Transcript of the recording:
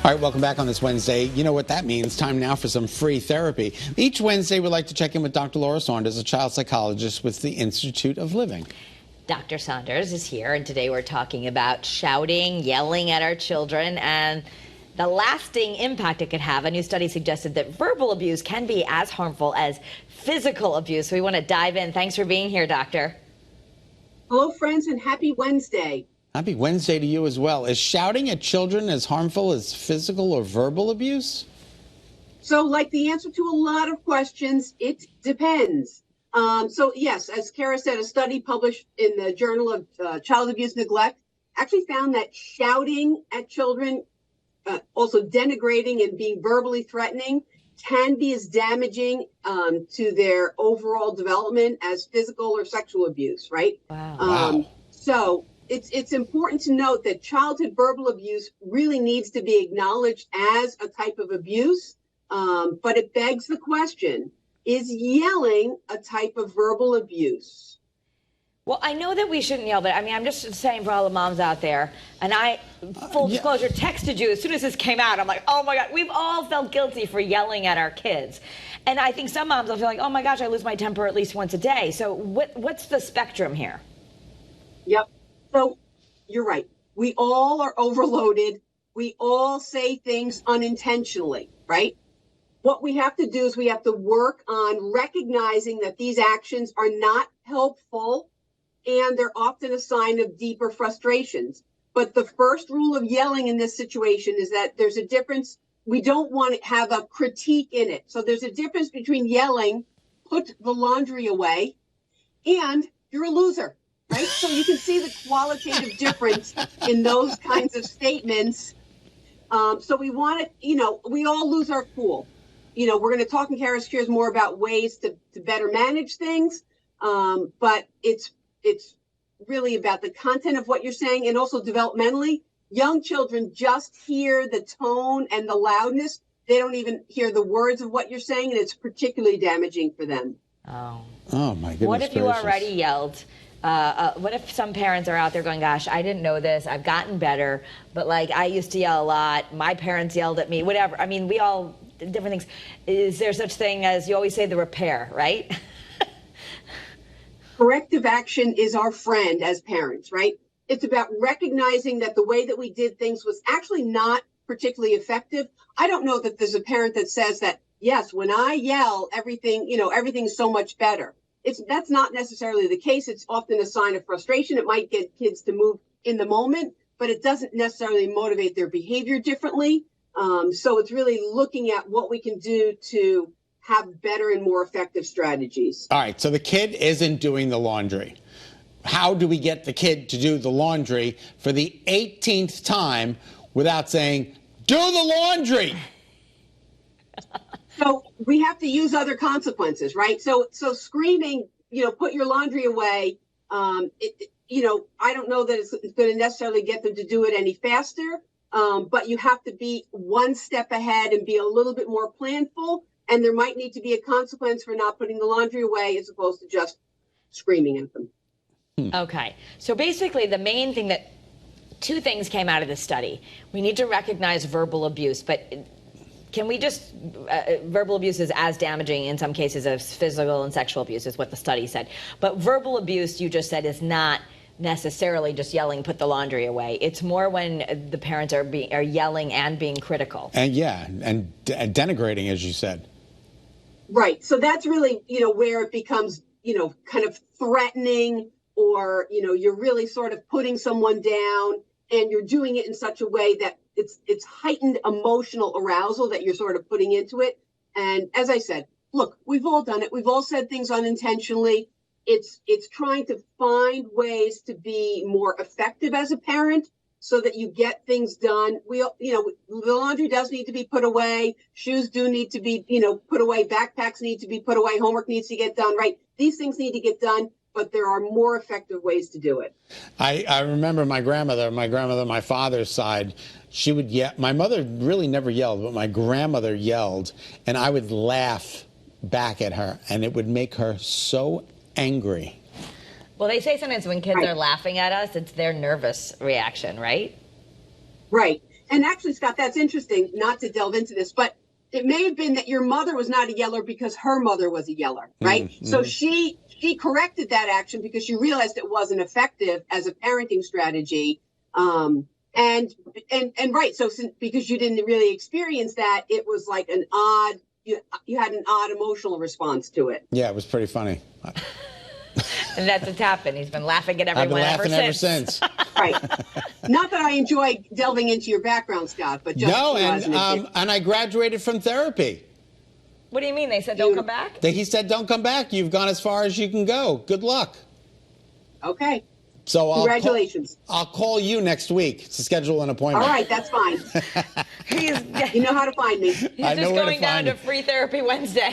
All right, welcome back on this Wednesday. You know what that means. Time now for some free therapy. Each Wednesday, we like to check in with Dr. Laura Saunders, a child psychologist with the Institute of Living. Dr. Saunders is here, and today we're talking about shouting, yelling at our children, and the lasting impact it could have. A new study suggested that verbal abuse can be as harmful as physical abuse. So we want to dive in. Thanks for being here, Doctor. Hello, friends, and happy Wednesday. Happy Wednesday to you as well. Is shouting at children as harmful as physical or verbal abuse? So, like the answer to a lot of questions, it depends. So, yes, as Kara said, a study published in the Journal of Child Abuse Neglect actually found that shouting at children, also denigrating and being verbally threatening, can be as damaging to their overall development as physical or sexual abuse, right? Wow. So it's important to note that childhood verbal abuse really needs to be acknowledged as a type of abuse, but it begs the question, is yelling a type of verbal abuse? Well, I know that we shouldn't yell, but I mean, I'm just saying for all the moms out there, and I, full disclosure, texted you as soon as this came out. I'm like, oh my God, we've all felt guilty for yelling at our kids. And I think some moms will feel like, oh my gosh, I lose my temper at least once a day. So what's the spectrum here? Yep. So you're right. We all are overloaded. We all say things unintentionally, right? What we have to do is we have to work on recognizing that these actions are not helpful and they're often a sign of deeper frustrations. But the first rule of yelling in this situation is that there's a difference. We don't want to have a critique in it. So there's a difference between yelling, put the laundry away, and you're a loser. Right? So you can see the qualitative difference in those kinds of statements. So we want to, we all lose our cool. We're going to talk in Kara's Cures more about ways to better manage things. But it's really about the content of what you're saying, and also developmentally. Young children just hear the tone and the loudness. They don't even hear the words of what you're saying, and it's particularly damaging for them. Oh my goodness. What if you already yelled? What if some parents are out there going, gosh, I didn't know this. I've gotten better. But like, I used to yell a lot. My parents yelled at me, whatever. I mean, we all, different things. Is there such thing as, you always say, the repair, right? Corrective action is our friend as parents, right? It's about recognizing that the way that we did things was actually not particularly effective. I don't know that there's a parent that says that, yes, when I yell, everything's so much better. That's not necessarily the case. It's often a sign of frustration. It might get kids to move in the moment, but it doesn't necessarily motivate their behavior differently. So it's really looking at what we can do to have better and more effective strategies. All right, so the kid isn't doing the laundry. How do we get the kid to do the laundry for the 18th time without saying, do the laundry? So we have to use other consequences, right? So screaming, put your laundry away. I don't know that it's going to necessarily get them to do it any faster, but you have to be one step ahead and be a little bit more planful. And there might need to be a consequence for not putting the laundry away as opposed to just screaming at them. Okay. So basically the main thing two things came out of this study. We need to recognize verbal abuse, but can we just, verbal abuse is as damaging in some cases as physical and sexual abuse is what the study said. But verbal abuse, you just said, is not necessarily just yelling, put the laundry away. It's more when the parents are yelling and being critical. And and denigrating, as you said. Right. So that's really, where it becomes, kind of threatening, or, you're really sort of putting someone down, and you're doing it in such a way that it's heightened emotional arousal that you're sort of putting into it. And as I said, look, we've all done it. We've all said things unintentionally. It's trying to find ways to be more effective as a parent so that you get things done. The laundry does need to be put away. Shoes do need to be, put away. Backpacks need to be put away. Homework needs to get done, right? These things need to get done, but there are more effective ways to do it. I remember my grandmother, my father's side, she would yell. My mother really never yelled, but my grandmother yelled, and I would laugh back at her, and it would make her so angry. Well, they say sometimes when kids are laughing at us, it's their nervous reaction, right? Right. And actually, Scott, that's interesting, not to delve into this, but it may have been that your mother was not a yeller because her mother was a yeller, right? Mm-hmm. So she corrected that action because she realized it wasn't effective as a parenting strategy. And right. So because you didn't really experience that, it was like an odd, you had an odd emotional response to it. Yeah, it was pretty funny. And that's what's happened. He's been laughing at I've been everyone laughing ever since. Right. Not that I enjoy delving into your background, Scott, but just No, as an example. and I graduated from therapy. What do you mean? They said don't come back? He said, don't come back. You've gone as far as you can go. Good luck. Okay. So Congratulations. I'll call you next week to schedule an appointment. All right, that's fine. You know how to find me. He's just going down to Free Therapy Wednesday.